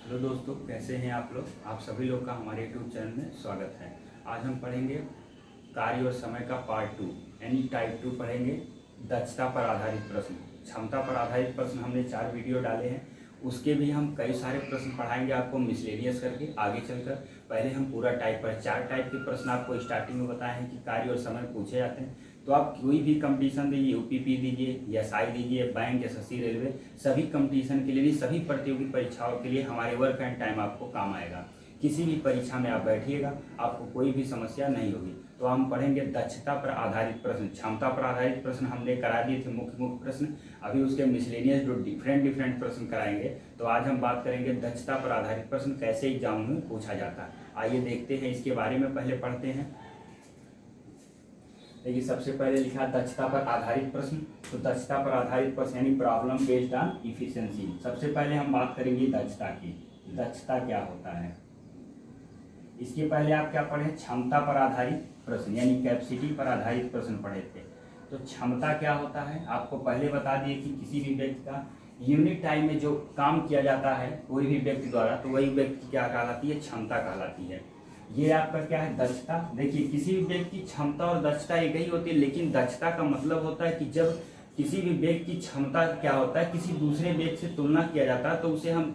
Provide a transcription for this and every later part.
Hello दोस्तों, कैसे हैं आप लोग। आप सभी लोग का हमारे यूट्यूब चैनल में स्वागत है। आज हम पढ़ेंगे कार्य और समय का पार्ट 2 यानी टाइप 2 पढ़ेंगे। दक्षता पर आधारित प्रश्न, क्षमता पर आधारित प्रश्न हमने 4 वीडियो डाले हैं, उसके भी हम कई सारे प्रश्न पढ़ाएंगे आपको मिसलेनियस करके आगे चलकर। पहले हम पूरा टाइप पर 4 टाइप के प्रश्न आपको स्टार्टिंग में बताए हैं कि कार्य और समय पूछे जाते हैं। तो आप कोई भी कंपटीशन दीजिए, यूपीपी दीजिए या साई दीजिए, बैंक, एसएससी, रेलवे, सभी कंपटीशन के लिए भी, सभी प्रतियोगी परीक्षाओं के लिए हमारे वर्क एंड टाइम आपको काम आएगा। किसी भी परीक्षा में आप बैठिएगा, आपको कोई भी समस्या नहीं होगी। तो हम पढ़ेंगे दक्षता पर आधारित प्रश्न, क्षमता पर आधारित प्रश्न हमने करा दिए थे मुख्य प्रश्न, अभी उसके मिसलेनियस जो डिफरेंट प्रश्न कराएंगे। तो आज हम बात करेंगे दक्षता पर आधारित प्रश्न कैसे एग्जाम में पूछा जाता है। आइए देखते हैं, इसके बारे में पहले पढ़ते हैं। देखिए, सबसे पहले लिखा दक्षता पर आधारित प्रश्न। तो दक्षता पर आधारित प्रश्न यानी प्रॉब्लम बेस्ड ऑन इफिशिएंसी। सबसे पहले हम बात करेंगे दक्षता की। दक्षता क्या होता है, इसके पहले आप क्या पढ़े, क्षमता पर आधारित प्रश्न यानी कैपेसिटी पर आधारित प्रश्न पढ़े थे। तो क्षमता क्या होता है आपको पहले बता दिए कि किसी भी व्यक्ति का यूनिट टाइम में जो काम किया जाता है कोई भी व्यक्ति द्वारा, तो वही व्यक्ति क्या कहलाती है, क्षमता कहलाती है। ये आपका क्या है, दक्षता। देखिए, किसी भी व्यक्ति की क्षमता और दक्षता एक ही होती है, लेकिन दक्षता का मतलब होता है कि जब किसी भी व्यक्ति की क्षमता क्या होता है, किसी दूसरे व्यक्ति से तुलना किया जाता है तो उसे हम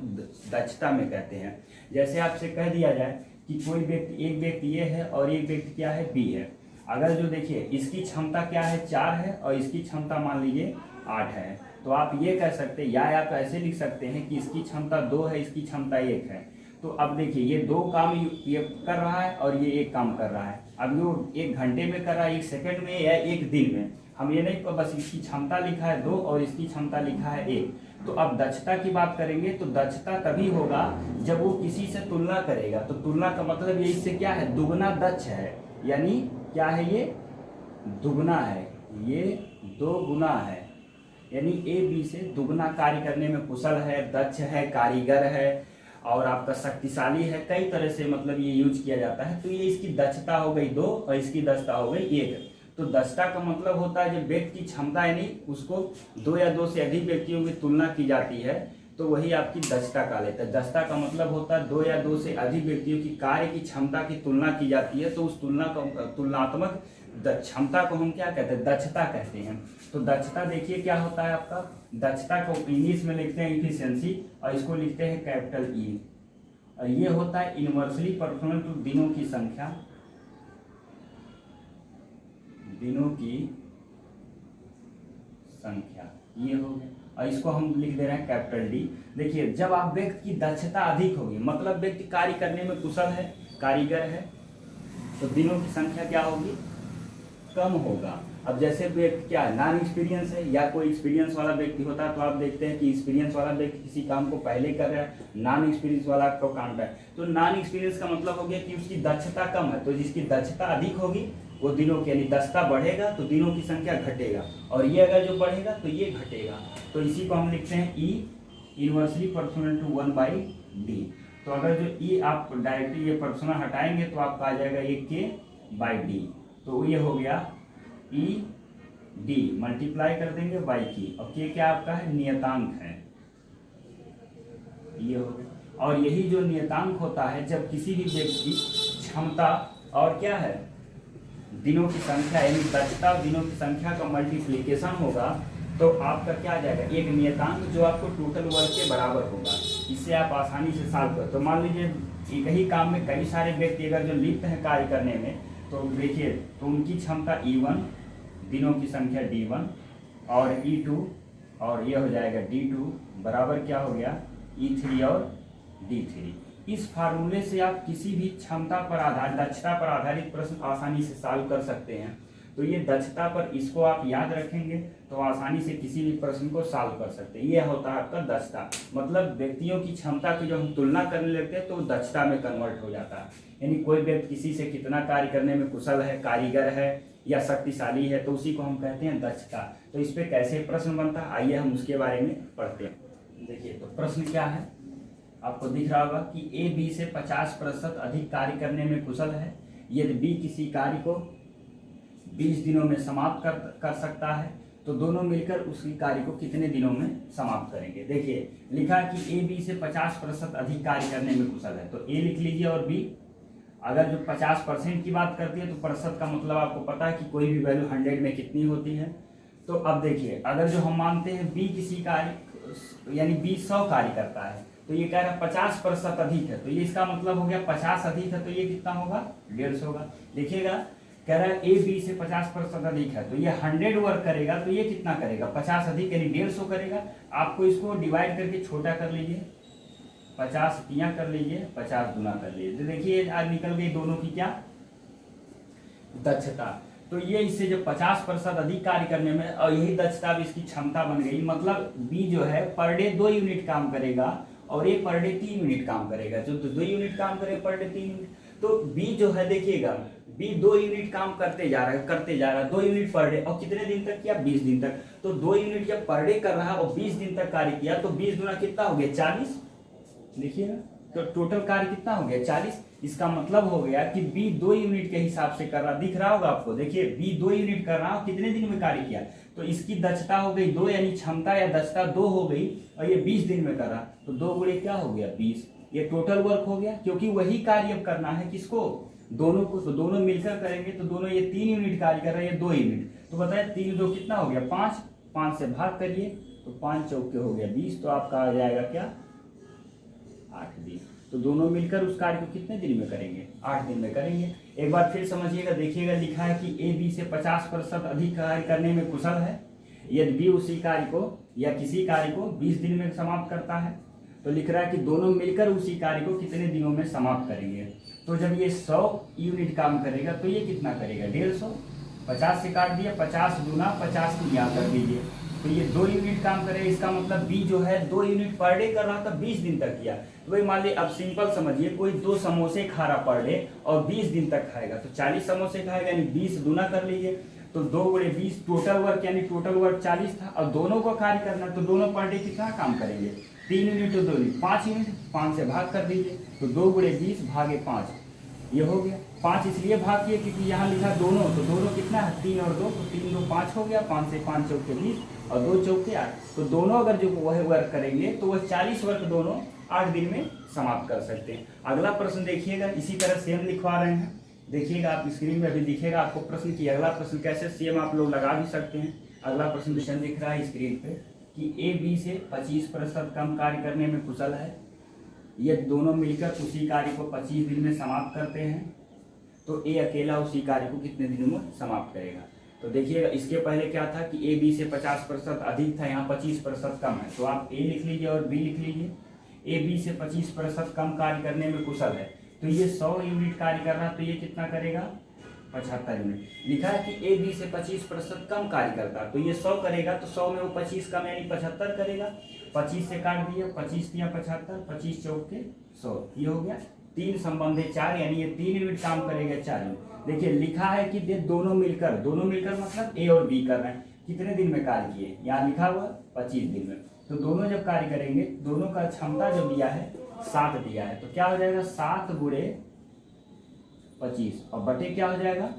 दक्षता में कहते हैं। जैसे आपसे कह दिया जाए कि कोई व्यक्ति, एक व्यक्ति ये है और एक व्यक्ति क्या है, बी है। अगर जो देखिए इसकी क्षमता क्या है, 4 है और इसकी क्षमता मान लीजिए 8 है, तो आप ये कह सकते हैं या आप ऐसे लिख सकते हैं कि इसकी क्षमता 2 है, इसकी क्षमता 1 है। तो अब देखिए ये 2 काम ये कर रहा है और ये 1 काम कर रहा है। अब जो 1 घंटे में कर रहा है, 1 सेकंड में या 1 दिन में, हम ये नहीं, बस इसकी क्षमता लिखा है 2 और इसकी क्षमता लिखा है 1। तो अब दक्षता की बात करेंगे तो दक्षता तभी होगा जब वो किसी से तुलना करेगा। तो तुलना का मतलब ये इससे क्या है, दुगना दक्ष है, यानी क्या है, ये दुगना है, ये 2 गुना है, यानी ए बी से दुगना कार्य करने में कुशल है, दक्ष है, कारीगर है और आपका शक्तिशाली है। कई तरह से मतलब ये यूज किया जाता है। तो ये इसकी दक्षता हो गई 2 और इसकी दक्षता हो गई 1। तो दक्षता का मतलब होता है जब व्यक्ति की क्षमता यानी उसको 2 या 2 से अधिक व्यक्तियों की तुलना की जाती है तो वही आपकी दक्षता का लेता है। दक्षता का मतलब होता है 2 या 2 से अधिक व्यक्तियों की कार्य की क्षमता की तुलना की जाती है, तो उस तुलनात्मक क्षमता को हम क्या कहते हैं, दक्षता कहते हैं। तो दक्षता देखिए क्या होता है आपका, दक्षता को इंग्लिश में लिखते हैं इफिशिएंसी और इसको लिखते हैं कैपिटल ई। और ये होता है इनवर्सली प्रोपोर्शनल टू दिनों की संख्या, दिनों की संख्या, ये हो गया। और इसको हम लिख दे रहे हैं कैपिटल डी। देखिए, जब आप व्यक्ति की दक्षता अधिक होगी, मतलब व्यक्ति कार्य करने में कुशल है, कारीगर है, तो दिनों की संख्या क्या होगी, कम होगा। अब जैसे व्यक्ति क्या है, नॉन एक्सपीरियंस है या कोई एक्सपीरियंस वाला व्यक्ति होता है, तो आप देखते हैं कि एक्सपीरियंस वाला व्यक्ति किसी काम को पहले कर रहा है, नॉन एक्सपीरियंस वाला को काम है। तो नॉन एक्सपीरियंस का मतलब हो गया कि उसकी दक्षता कम है, तो जिसकी दक्षता अधिक होगी वो दिनों की यानी दक्षता बढ़ेगा तो दिनों की संख्या घटेगा, और ये अगर जो बढ़ेगा तो ये घटेगा। तो इसी को हम लिखते हैं ई इनवर्सली प्रोपोर्शनल टू 1/d। तो अगर जो ई आप डायरेक्टली ये प्रोपोर्शनल हटाएंगे तो आपका आ जाएगा ये k/d। तो ये हो गया ई डी, मल्टीप्लाई कर देंगे y की, और k क्या आपका है, नियतांक है, ये हो गया। और यही जो नियतांक होता है जब किसी भी व्यक्ति की क्षमता और क्या है, दिनों की संख्या यानी दक्षता और दिनों की संख्या का मल्टीप्लिकेशन होगा तो आपका क्या आ जाएगा, एक नियतांक जो आपको टोटल वर्क के बराबर होगा। इससे आप आसानी से सॉल्व कर। तो मान लीजिए एक ही काम में कई सारे व्यक्ति अगर जो लिप्त हैं कार्य करने में, तो देखिए तो उनकी क्षमता E1, दिनों की संख्या D1 और E2 और ये हो जाएगा D2 बराबर क्या हो गया, E3 और D3। इस फार्मूले से आप किसी भी क्षमता पर आधारित, दक्षता पर आधारित प्रश्न आसानी से सॉल्व कर सकते हैं। तो ये दक्षता पर, इसको आप याद रखेंगे तो आसानी से किसी भी प्रश्न को सॉल्व कर सकते हैं। ये होता है आपका दक्षता, मतलब व्यक्तियों की क्षमता की जो हम तुलना करने लगते हैं तो दक्षता में कन्वर्ट हो जाता है। यानी कोई व्यक्ति किसी से कितना कार्य करने में कुशल है, कारीगर है या शक्तिशाली है, तो उसी को हम कहते हैं दक्षता। तो इस पे कैसे प्रश्न बनता है, आइए हम उसके बारे में पढ़ते हैं। देखिए, तो प्रश्न क्या है, आपको दिख रहा होगा कि ए बी से 50% अधिक कार्य करने में कुशल है। यदि बी किसी कार्य को 20 दिनों में समाप्त कर सकता है तो दोनों मिलकर उसी कार्य को कितने दिनों में समाप्त करेंगे। देखिए लिखा है कि ए बी से 50% अधिक कार्य करने में कुशल है, तो ए लिख लीजिए और बी। अगर जो 50% की बात करती है तो प्रतिशत का मतलब आपको पता है कि कोई भी वैल्यू 100 में कितनी होती है। तो अब देखिए अगर जो हम मानते हैं बी किसी कार्य यानी बी 100 कार्य करता है, तो ये कह रहा है 50% अधिक है, तो ये इसका मतलब हो गया 50 अधिक है, तो ये कितना होगा 150 होगा। देखिएगा कह रहा है ए बी से 50% अधिक है, तो ये 100 वर्क करेगा, तो ये कितना करेगा 50 अधिक यानी 150 करेगा। आपको इसको डिवाइड करके छोटा कर लीजिए, 50 तियां कर लीजिए, 50 गुना कर लीजिए, तो देखिए आज निकल गई दोनों की क्या दक्षता। तो ये इससे जो 50% अधिक कार्य करने में, और यही दक्षता भी इसकी क्षमता बन गई। मतलब बी जो है पर डे 2 यूनिट काम करेगा और ए पर डे 3 यूनिट काम करेगा। जो 2 यूनिट काम करे पर डे 3 यूनिट, तो बी जो है देखिएगा बी 2 यूनिट काम करते जा रहा है 2 यूनिट पर डे, और कितने दिन तक किया 20 दिन तक। तो 2 यूनिट जब पर डे कर रहा है और 20 दिन तक कार्य किया, तो 20 गुना कितना हो गया 40। देखिए ना, तो टोटल कार्य कितना हो गया 40। इसका मतलब हो गया कि बी 2 यूनिट के हिसाब से कर रहा, दिख रहा होगा आपको। देखिए बी 2 यूनिट कर रहा है, कितने दिन में कार्य किया, तो इसकी दक्षता हो गई 2, यानी क्षमता या दक्षता 2 हो गई, और ये 20 दिन में कर रहा, तो 2 गुणे क्या हो गया 20। ये टोटल वर्क हो गया, क्योंकि वही कार्य अब करना है किसको, दोनों को। तो दोनों मिलकर करेंगे, तो दोनों ये 3 यूनिट कार्य कर रहे हैं, ये 2 यूनिट। तो बताए 3 2 कितना हो गया 5, 5 से भाग करिए, तो 5 चौके हो गया 20, तो आपका आ जाएगा क्या 8 दिन। तो दोनों मिलकर उस कार्य को कितने दिन में करेंगे 8 दिन में करेंगे। एक बार फिर समझिएगा, देखिएगा लिखा है कि ए बी से 50% अधिक कार्य करने में कुशल है यदि बी उसी कार्य को या किसी कार्य को 20 दिन में समाप्त करता है। तो लिख रहा है कि दोनों मिलकर उसी कार्य को कितने दिनों में समाप्त करेंगे। तो जब ये 100 यूनिट काम करेगा तो ये कितना करेगा 150, 50 से काट दिया, 50 गुना 50 को यहाँ कर दीजिए, तो ये 2 यूनिट काम करेगा। इसका मतलब बी जो है 2 यूनिट पर डे कर रहा था, 20 दिन तक किया। तो वही मान लीजिए, अब सिंपल समझिए, कोई 2 समोसे खा रहा पर डे और 20 दिन तक खाएगा, तो 40 समोसे खाएगा, यानी 20 गुना कर लीजिए, तो 2 गुणे 20 टोटल वर्क, यानी टोटल वर्क 40 था। और दोनों को कार्य करना, तो दोनों पर डे कितना काम करेंगे 3 यूनिट, तो 2 यूनिट 5 यूनिट, 5 से भाग कर दीजिए, तो 2 गुणे 20 भागे 5, ये हो गया। 5 इसलिए भाग किए क्योंकि यहाँ लिखा दोनों, तो दोनों कितना है 3 और 2, तो 3 2 5 हो गया, 5 से 5 चौके 20 और 2 चौके 8। तो दोनों अगर जो वह वर्क करेंगे तो वह 40 वर्क दोनों 8 दिन में समाप्त कर सकते हैं। अगला प्रश्न देखिएगा, इसी तरह सेम लिखवा रहे हैं, देखिएगा आप स्क्रीन में भी दिखेगा आपको प्रश्न की अगला प्रश्न कैसे सेम आप लोग लगा भी सकते हैं। अगला प्रश्न दिख रहा है स्क्रीन पे कि ए बी से 25% कम कार्य करने में कुशल है यदि दोनों मिलकर उसी कार्य को 25 दिन में समाप्त करते हैं, तो ए अकेला उसी कार्य को कितने दिनों में समाप्त करेगा। तो देखिएगा इसके पहले क्या था कि ए बी से 50% अधिक था, यहाँ 25% कम है, तो आप ए लिख लीजिए और बी लिख लीजिए। ए बी से 25% कम कार्य करने में कुशल है, तो ये 100 यूनिट कार्य कर रहा है, तो ये कितना करेगा 75 यूनिट। लिखा है कि ए बी से 25% कम कार्य करता है, तो ये 100 करेगा, तो 100 में वो 25 कम यानी 75 करेगा, 25 से काट दिया, 25 दिया 75, 25 चौके 100, ये हो गया। 3 संबंधे 4, यानी ये 3 यूनिट काम करेगा 4 यूनिट। देखिए लिखा है कि दोनों मिलकर मतलब ए और बी कर रहे हैं, कितने दिन में कार्य किए, यहाँ लिखा हुआ 25 दिन में। तो दोनों जब कार्य करेंगे, दोनों का क्षमता जो दिया है 7 दिया है, तो क्या हो जाएगा 7 गुणे 25 और बटे क्या हो जाएगा,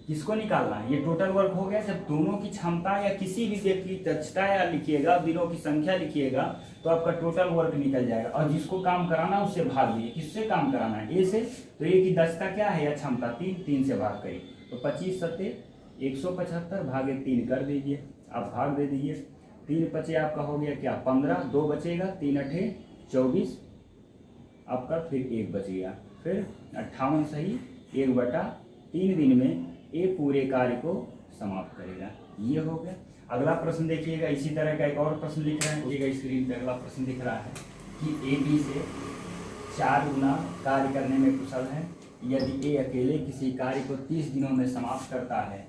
किसको निकालना है, ये टोटल वर्क हो गया। जब दोनों की क्षमता या किसी भी व्यक्ति की दक्षता या लिखिएगा, दिनों की संख्या लिखिएगा, तो आपका टोटल वर्क निकल जाएगा। और जिसको काम कराना उससे भाग दीजिए, किससे काम कराना है ए से, तो ए की दक्षता क्या है या क्षमता 3 से भाग करिए, तो 25 सत्ते 175 भागे 3 कर दीजिए, आप भाग दे दीजिए, 3 बचे आपका हो गया क्या 15, 2 बचेगा, 3 8 24 आपका, फिर 1 बच गया, फिर 58 सही 1/3 दिन में ए पूरे कार्य को समाप्त करेगा। ये हो गया। अगला प्रश्न देखिएगा, इसी तरह का एक और प्रश्न लिख रहे हैं, देखिएगा स्क्रीन पे अगला प्रश्न दिख रहा है कि ए बी से 4 गुना कार्य करने में कुशल है यदि ए अकेले किसी कार्य को 30 दिनों में समाप्त करता है,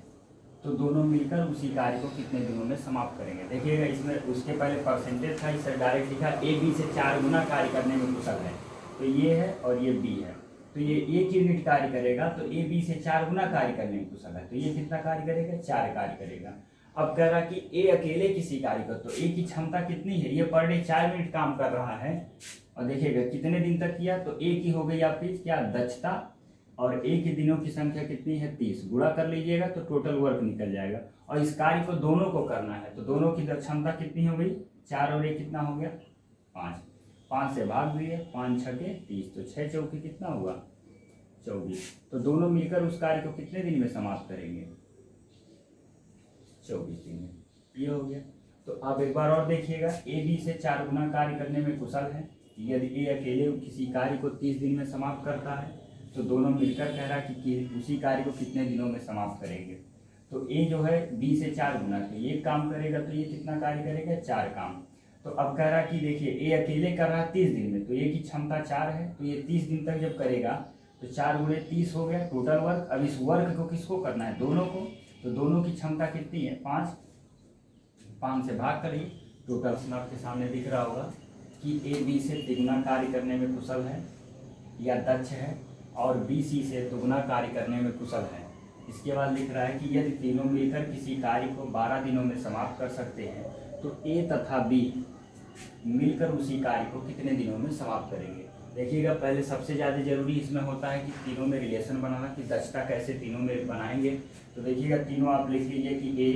तो दोनों मिलकर उसी कार्य को कितने दिनों में समाप्त करेंगे। देखिएगा इसमें उसके पहले परसेंटेज था, इसे डायरेक्ट लिखा ए बी से 4 गुना कार्य करने में कुशल है, तो ये है और ये बी है, तो ये 1 यूनिट कार्य करेगा, तो ए बी से 4 गुना कार्य करने में कुशल है, तो ये कितना कार्य करेगा 4 कार्य करेगा। अब कह रहा कि ए अकेले किसी कार्य को, तो ए की क्षमता कितनी है, ये पर डे 4 मिनट काम कर रहा है, और देखिएगा कितने दिन तक किया, तो ए की हो गई आपकी क्या दक्षता, और ए के दिनों की संख्या कितनी है 30, गुणा कर लीजिएगा तो टोटल वर्क निकल जाएगा। और इस कार्य को दोनों को करना है, तो दोनों की क्षमता कितनी हो गई 4 और 1 कितना हो गया 5, 5 से भाग दिए, 5 छके 30, तो 6 चौके कितना हुआ 24। तो दोनों मिलकर उस कार्य को कितने दिन में समाप्त करेंगे 24 दिन में। ये हो गया। तो अब एक बार और देखिएगा, ए बी से 4 गुना कार्य करने में कुशल है। यदि ए अकेले किसी कार्य को 30 दिन में समाप्त करता है तो दोनों मिलकर कह रहा है कि उसी कार्य को कितने दिनों में समाप्त करेंगे। तो ए जो है बी से 4 गुना, तो ये काम करेगा तो ये कितना कार्य करेगा 4 काम। तो अब कह रहा है कि देखिए ए अकेले कर रहा है 30 दिन में, तो ए की क्षमता 4 है, तो ये 30 दिन तक जब करेगा तो 4 गुणे 30 हो गया टोटल वर्क। अब इस वर्क को किसको करना है दोनों को, तो दोनों की क्षमता कितनी है 5, 5 से भाग करिए, टोटल आपके सामने दिख रहा होगा कि ए बी से तिगुना कार्य करने में कुशल है या दक्ष है, और बी सी से दुगुना कार्य करने में कुशल है। इसके बाद लिख रहा है कि यदि तीनों मिलकर किसी कार्य को 12 दिनों में समाप्त कर सकते हैं तो ए तथा बी मिलकर उसी कार्य को कितने दिनों में समाप्त करेंगे। देखिएगा, पहले सबसे ज़्यादा जरूरी इसमें होता है कि तीनों में रिलेशन बनाना, कि दक्षता कैसे तीनों में बनाएंगे। तो देखिएगा, तीनों आप लिख लीजिए कि ए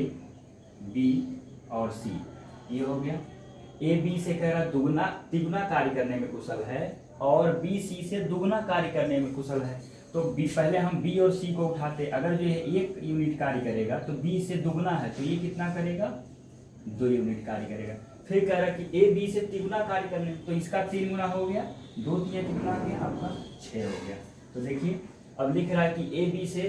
बी और सी, ये हो गया। ए बी से कह रहा दुगना तिगुना कार्य करने में कुशल है और बी सी से दुगना कार्य करने में कुशल है। तो बी, पहले हम बी और सी को उठाते, अगर जो है 1 यूनिट कार्य करेगा तो बी से दुगना है तो ये कितना करेगा 2 यूनिट कार्य करेगा। फिर कह रहा कि ए बी से तिगुना कार्य करने, तो इसका 3 गुना हो गया, 2 3 कितना आ गया आपका 6 हो गया। तो देखिए अब लिख रहा है कि ए बी से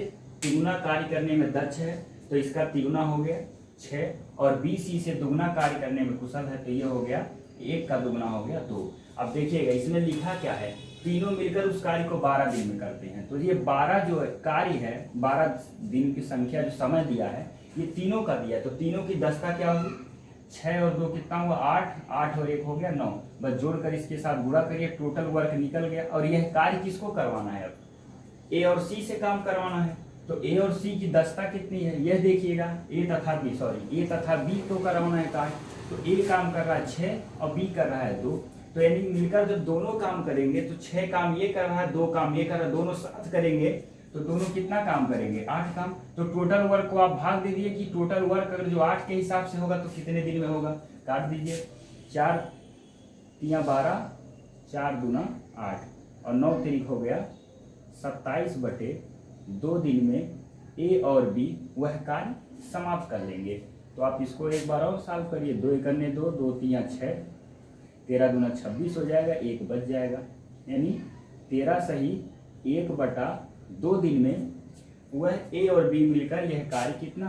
तिगुना कार्य करने में दक्ष है तो इसका तिगुना हो गया 6, और बी सी से दुगना कार्य करने में कुशल है तो ये हो गया 1 का दुगना हो गया 2। अब देखिएगा इसमें लिखा क्या है, तीनों मिलकर उस कार्य को 12 दिन में करते हैं। तो ये 12 जो कार्य है, 12 दिन की संख्या जो समय दिया है ये तीनों का दिया है। तो तीनों की दक्षता क्या होगी 6 और 2 कितना हुआ 8, 8 और 1 हो गया 9, बस जोड़कर इसके साथ गुणा करिए, टोटल वर्क निकल गया। और यह कार्य किसको करवाना है, अब ए और सी से काम करवाना है। तो ए और सी की दक्षता कितनी है यह देखिएगा, ए तथा बी तो करवाना है कार्य। तो ए काम कर रहा है 6 और बी कर रहा है 2, तो यानी मिलकर जब दोनों काम करेंगे तो 6 काम ये कर रहा है 2 काम ये कर रहा है, दोनों साथ करेंगे तो दोनों कितना काम करेंगे 8 काम। तो टोटल वर्क को आप भाग दे दिए कि टोटल वर्क अगर जो 8 के हिसाब से होगा तो कितने दिन में होगा, काट दीजिए, 4 3 12, 4 दूना 8 और 9 तिरिक हो गया 27/2 दिन में ए और बी वह कार्य समाप्त कर लेंगे। तो आप इसको एक बार और सॉल्व करिए, 2 एकने 2, 2 3 6, 13 दूना 26 हो जाएगा, 1 बच जाएगा, यानी 13 सही 1/2 दिन में वह ए और बी मिलकर यह कार्य कितना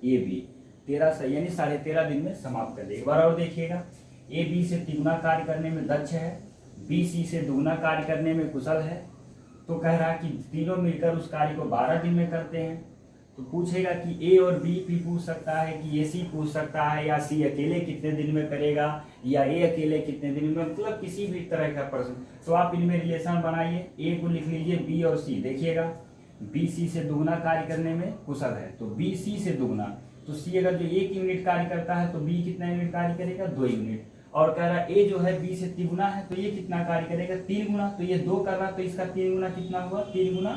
ए बी 13 सही यानी 13.5 दिन में समाप्त कर देगा। एक बार और देखिएगा, ए बी से तिगुना कार्य करने में दक्ष है, बी सी से दुगुना कार्य करने में कुशल है। तो कह रहा है कि तीनों मिलकर उस कार्य को 12 दिन में करते हैं। तो पूछेगा कि ए और बी भी पूछ सकता है कि ये सी पूछ सकता है, या सी अकेले कितने दिन में करेगा या ए अकेले कितने दिन में, मतलब किसी भी तरह का प्रश्न। तो आप इनमें रिलेशन बनाइए, ए को लिख लीजिए बी और सी, देखिएगा बी सी से दुगुना कार्य करने में कुशल है तो बी सी से दुगुना, तो सी अगर जो 1 यूनिट कार्य करता है तो बी कितना यूनिट कार्य करेगा 2 यूनिट। और कह रहा है ए जो है बी से तिगुना है तो ये कितना कार्य करेगा 3 गुना, तो ये 2 कर रहा तो इसका 3 गुना कितना हुआ 3 गुना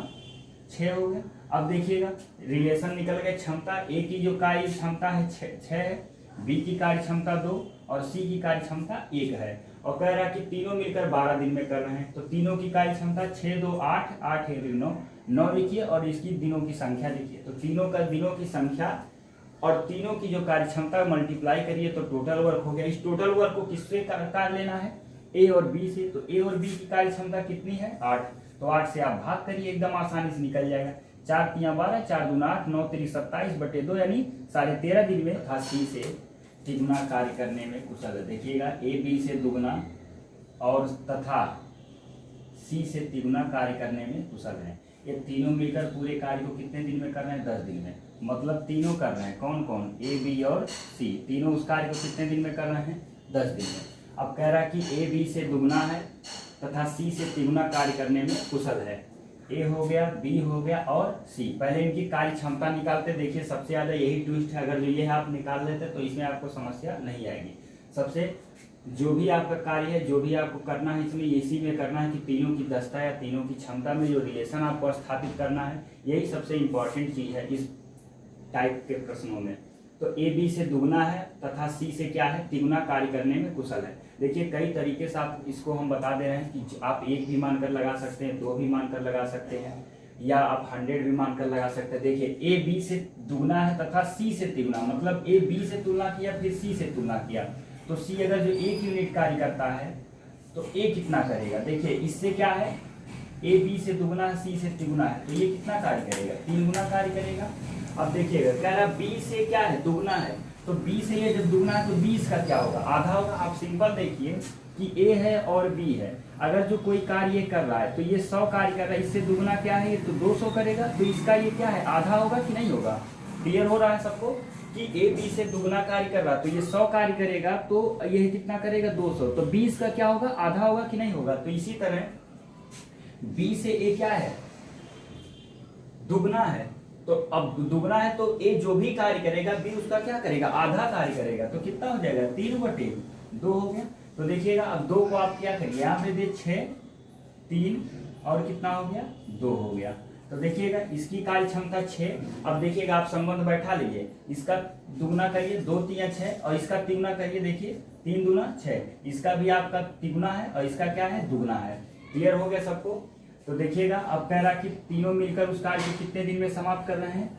6 हो गया। अब देखिएगा रिलेशन निकल गया, क्षमता ए की जो कार्य क्षमता है 6 है, बी की कार्य क्षमता 2 और सी की कार्य क्षमता 1 है। और कह रहा है कि तीनों मिलकर 12 दिन में कर रहे हैं, तो तीनों की कार्य क्षमता 6 2 8 8 1 9 9 लिखिए और इसकी दिनों की संख्या लिखिए। तो तीनों का दिनों की संख्या और तीनों की जो कार्य क्षमता मल्टीप्लाई करिए तो टोटल वर्क हो गया। इस टोटल वर्क को किससे कर लेना है ए और बी से, तो ए और बी की कार्य क्षमता कितनी है 8, तो 8 से आप भाग करिए, एकदम आसानी से निकल जाएगा। 4 3 12, 4 दूना 8, 9 3 27/2 यानी 13.5 दिन में था सी से तिगुना कार्य करने में कुशल है। देखिएगा ए बी से दुगुना और तथा सी से तिगुना कार्य करने में कुशल है। ये तीनों मिलकर पूरे कार्य को कितने दिन में कर रहे हैं 10 दिन में, मतलब तीनों कर रहे हैं, कौन कौन ए बी और सी, तीनों उस कार्य को कितने दिन में कर रहे हैं 10 दिन में। अब कह रहा है कि ए बी से दुगुना है तथा सी से तिगुना कार्य करने में कुशल है। ए हो गया, बी हो गया और सी, पहले इनकी कार्य क्षमता निकालते। देखिए सबसे ज्यादा यही ट्विस्ट है, अगर जो ये आप निकाल लेते तो इसमें आपको समस्या नहीं आएगी। सबसे जो भी आपका कार्य है, जो भी आपको करना है इसमें इसी में करना है कि तीनों की दक्षता या तीनों की क्षमता में जो रिलेशन आपको स्थापित करना है, यही सबसे इम्पोर्टेंट चीज है इस टाइप के प्रश्नों में। तो ए बी से दुगना है तथा सी से क्या है, तिगुना कार्य करने में कुशल है। देखिए कई तरीके से आप इसको हम बता दे रहे हैं कि आप 1 भी मानकर लगा सकते हैं, 2 भी मानकर लगा सकते हैं, या आप 100 भी मानकर लगा सकते हैं। देखिए ए बी से दुगना है तथा सी से तिगुना, मतलब ए बी से तुलना किया फिर सी से तुलना किया, तो सी अगर जो 1 यूनिट कार्य करता है तो ए कितना करेगा। देखिए इससे क्या है, ए बी से दुगना है, सी से तिगुना है, तो ये कितना कार्य करेगा, 3 गुना कार्य करेगा। अब देखिएगा कह रहा बी से क्या है, दुगना है, तो बी से ये जब दुगना है तो 20 का क्या होगा, आधा होगा। आप सिंपल देखिए कि ए है और बी है, अगर जो कोई कार्य कर रहा है तो ये 100 कार्य कर रहा है, इससे दुगना क्या है, ये तो 200 करेगा, तो इसका ये क्या है, आधा होगा कि नहीं होगा। क्लियर हो रहा है सबको कि ए बी से दुगना कार्य कर रहा है तो ये 100 कार्य करेगा, तो ये कितना करेगा, 200, तो 20 का क्या होगा, आधा होगा कि नहीं होगा। तो इसी तरह बी से ए क्या है, दुगना है, तो अब दुगना है तो ए जो भी कार्य करेगा बी उसका क्या करेगा, आधा कार्य करेगा, तो कितना हो जाएगा, 3/2 हो गया। तो देखिएगा अब 2 को आप क्या करिए, यहाँ पे दे 6, 3 और कितना हो गया, 2 हो गया। तो देखिएगा इसकी कार्य क्षमता 6। अब देखिएगा आप संबंध बैठा लीजिए, इसका दुगना करिए, 2 3 6, और इसका तिगुना करिए, देखिए 3 दूना 6, इसका भी आपका तिगुना है और इसका क्या है, दुगना है। क्लियर हो गया सबको। तो देखिएगा अब कह रहा कि तीनों मिलकर उस कार्य को कितने दिन में समाप्त कर रहे हैं,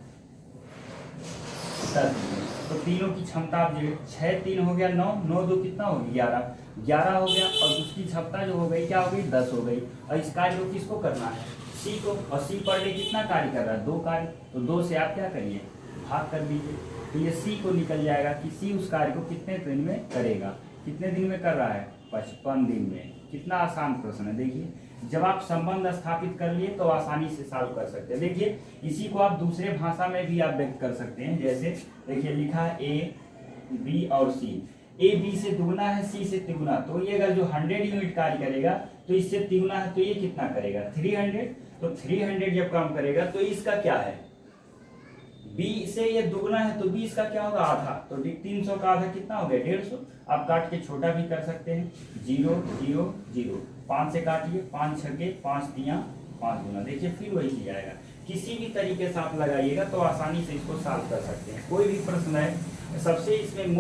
10 दिन में। तो तीनों की क्षमता आप 6 3 हो गया 9, 9 2 कितना हो गया, 11 हो गया, और उसकी क्षमता जो हो गई क्या हो गई, 10 हो गई। और इस कार्य को किसको करना है, सी को, और सी पर डे कितना कार्य कर रहा है, 2 कार्य, तो 2 से आप क्या करिए, भाग कर दीजिए, तो ये सी को निकल जाएगा कि सी उस कार्य को कितने दिन में करेगा, कितने दिन में कर रहा है, 55 दिन में। कितना आसान प्रश्न है। देखिए जब आप संबंध स्थापित कर लिए तो आसानी से सॉल्व कर सकते हैं। देखिए इसी को आप दूसरे भाषा में भी आप व्यक्त कर सकते हैं, जैसे देखिए लिखा है ए बी और सी, ए बी से दुगना है, सी से तिगुना, तो ये अगर जो 100 यूनिट कार्य करेगा तो इससे तिगुना है तो ये कितना करेगा, 300, तो 300 जब काम करेगा तो इसका क्या है, बी से ये दुगना है तो 20 का क्या होगा, आधा, तो 300 का आधा कितना हो गया, 150। आप काट के छोटा भी कर सकते हैं, 0 0 0, 5 से काटिए, 5 छके 5 तियां 5 गुना, देखिए फिर वही चीज आएगा। किसी भी तरीके से आप लगाइएगा तो आसानी से इसको सॉल्व कर सकते हैं। कोई भी प्रश्न है, सबसे इसमें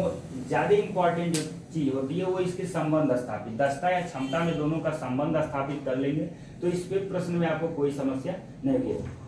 ज्यादा इंपॉर्टेंट जो चीज होती है वो इसके संबंध स्थापित, दक्षता या क्षमता में दोनों का संबंध स्थापित कर लेंगे तो इस पे प्रश्न में आपको कोई समस्या नहीं होगी।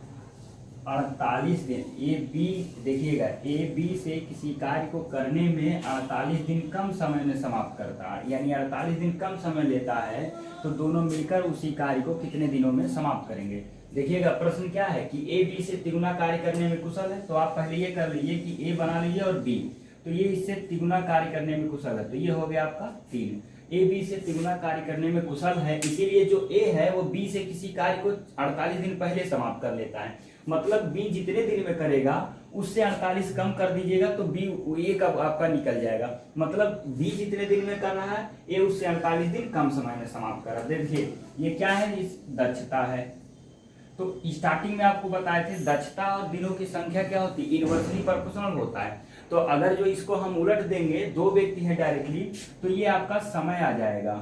48 दिन, ए बी देखिएगा, ए बी से किसी कार्य को करने में 48 दिन कम समय में समाप्त करता है, यानी 48 दिन कम समय लेता है, तो दोनों मिलकर उसी कार्य को कितने दिनों में समाप्त करेंगे। देखिएगा प्रश्न क्या है कि ए बी से तिगुना कार्य करने में कुशल है, तो आप पहले ये कर लीजिए कि ए बना लीजिए और बी, तो ये इससे तिगुना कार्य करने में कुशल है, तो ये हो गया आपका 3। ए बी से तिगुना कार्य करने में कुशल है, इसीलिए जो ए है वो बी से किसी कार्य को 48 दिन पहले समाप्त कर लेता है, मतलब बी जितने दिन में करेगा उससे 48 कम कर दीजिएगा तो बी ए का आपका निकल जाएगा, मतलब बी जितने दिन में कर रहा है ए उससे 48 दिन कम समय में समाप्त कर रहा है। देखिए ये क्या है, इस दक्षता है। तो स्टार्टिंग में आपको बताए थे दक्षता और दिनों की संख्या क्या होती है, इनवर्सली प्रोपोर्शनल होता है। तो अगर जो इसको हम उलट देंगे, 2 व्यक्ति हैं डायरेक्टली, तो ये आपका समय आ जाएगा,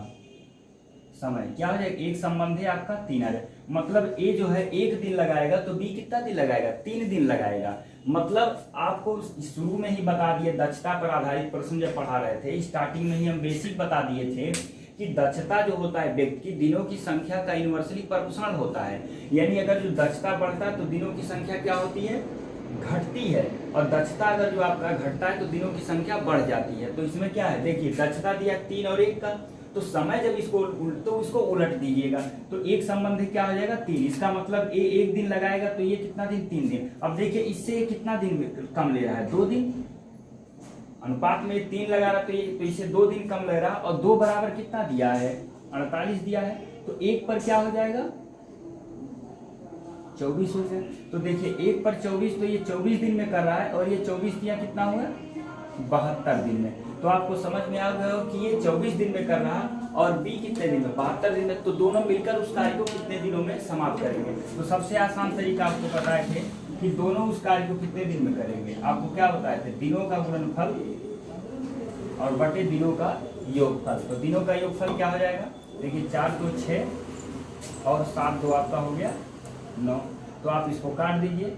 समय क्या हो जाएगा, एक संबंध है आपका 3 आ जाएगा, मतलब ए जो है 1 दिन लगाएगा तो बी कितना दिन लगाएगा, 3 दिन लगाएगा। मतलब आपको शुरू में ही बता दिए, दक्षता पर आधारित प्रश्न जब पढ़ा रहे थे स्टार्टिंग में ही हम बेसिक बता दिए थे कि दक्षता जो होता है व्यक्ति की दिनों की संख्या का इनवर्सली प्रोपोर्शनल होता है, यानी अगर जो दक्षता बढ़ता है तो दिनों की संख्या क्या होती है, घटती है, और दक्षता अगर जो आपका घटता है तो दिनों की संख्या बढ़ जाती है। तो इसमें क्या है, देखिए दक्षता दिया 3 और 1 का, तो समय जब इसको उलट दीजिएगा तो एक संबंध क्या हो जाएगा, 3, इसका मतलब ए 1 दिन लगाएगा तो ये कितना दिन, 3 दिन। अब देखिए इससे कितना दिन कम ले रहा है, 2 दिन, अनुपात में 3 लगा रहा तो इससे 2 दिन कम ले रहा, और 2 बराबर कितना दिया है, 48 दिया है, तो 1 पर क्या हो जाएगा, 24 हो गया। तो देखिए 1 पर 24, तो ये 24 दिन में कर रहा है, और ये 24 दिया कितना हुआ, 72 दिन में। तो आपको समझ में आ गया कि ये 24 दिन में कर रहा है और बी कितने दिन में, 72 दिन में, तो दोनों मिलकर उस कार्य को कितने दिनों में समाप्त करेंगे। तो सबसे आसान तरीका आपको बताए थे कि दोनों उस कार्य को कितने दिन में करेंगे। आपको क्या बताए थे, दिनों का गुणनफल और बटे दिनों का योगफल। तो दिनों का योगफल क्या हो जाएगा, देखिए 4 2 6 और 7 2 आपका हो गया 9, तो आप इसको काट दीजिए,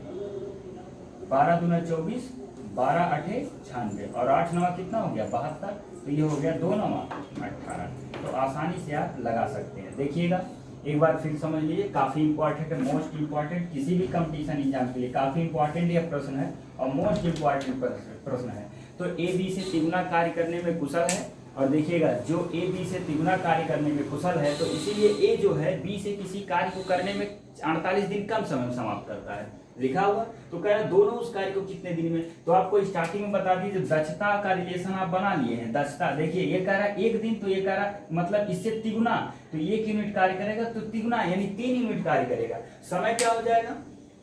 12 दूना 24, 12 8 96 और 8 9 कितना हो गया 72, तो ये हो गया 2 9 18। तो आसानी से आप लगा सकते हैं। देखिएगा एक बार फिर समझ लीजिए, काफी इंपॉर्टेंट है, मोस्ट इंपॉर्टेंट, किसी भी कंपटीशन एग्जाम के लिए काफी इंपॉर्टेंट यह प्रश्न है और मोस्ट इंपॉर्टेंट प्रश्न है। तो ए बी से तिगुना कार्य करने में कुशल है, और देखिएगा जो ए बी से तिगुना कार्य करने में कुशल है, तो इसीलिए ए जो है बी से किसी कार्य को करने में 48 दिन कम समय में समाप्त करता है, लिखा हुआ। तो कह रहा है दोनों उस कार्य को कितने दिन में। तो आपको स्टार्टिंग में बता दीजिए, दक्षता का रिलेशन आप बना लिए हैं। दक्षता देखिए, ये कह रहा है 1 दिन, तो ये कह रहा मतलब इससे तिगुना, तो 1 यूनिट कार्य करेगा, तो तिगुना यानी 3 यूनिट कार्य करेगा। समय क्या हो जाएगा,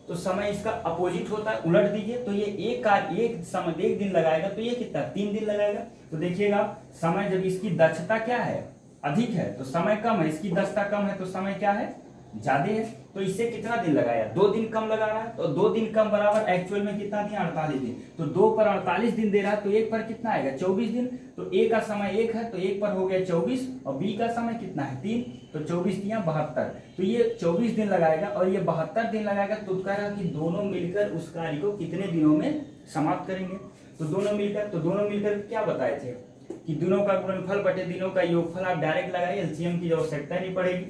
तो समय इसका अपोजिट होता है, उलट दीजिए, तो ये एक दिन लगाएगा, तो ये कितना 3 दिन लगाएगा। तो देखिएगा समय जब इसकी दक्षता क्या है अधिक है तो समय कम है, इसकी दक्षता कम है तो समय क्या है ज्यादा है। तो इससे कितना दिन लगाया, 2 दिन कम लगा रहा है, तो 2 दिन कम बराबर एक्चुअल में कितना दिया 48 दिन। तो 2 पर 48 दिन दे रहा है, तो 1 पर कितना आएगा 24 दिन। तो ए का समय 1 है, तो 1 पर हो गया 24, और बी का समय कितना है 3, तो 24 दिया 72। तो ये 24 दिन लगाएगा और ये 72 दिन लगाएगा। तो कह रहा कि दोनों मिलकर उस कार्य को कितने दिनों में समाप्त करेंगे। तो दोनों मिलकर क्या बताए थे कि दिनों का गुणनफल बटे दिनों का योगफल आप डायरेक्ट लगाइए, एलसीएम की आवश्यकता नहीं पड़ेगी।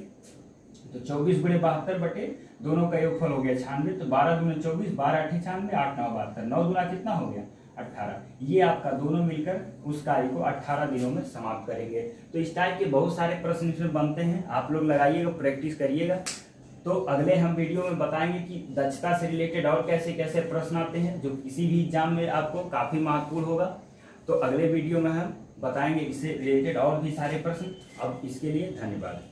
तो 24 गुणे 72 बटे दोनों का योगफल हो गया 96। तो 12 दूने 24, 12 8 96, 8 9 72, 9 दूना कितना हो गया 18। ये आपका दोनों मिलकर उस कार्य को 18 दिनों में समाप्त करेंगे। तो इस टाइप के बहुत सारे प्रश्न इसमें बनते हैं, आप लोग लगाइएगा, प्रैक्टिस करिएगा। तो अगले हम वीडियो में बताएंगे कि दक्षता से रिलेटेड और कैसे कैसे प्रश्न आते हैं जो किसी भी एग्जाम में आपको काफी महत्वपूर्ण होगा। तो अगले वीडियो में हम बताएंगे इससे रिलेटेड और भी सारे प्रश्न। अब इसके लिए धन्यवाद।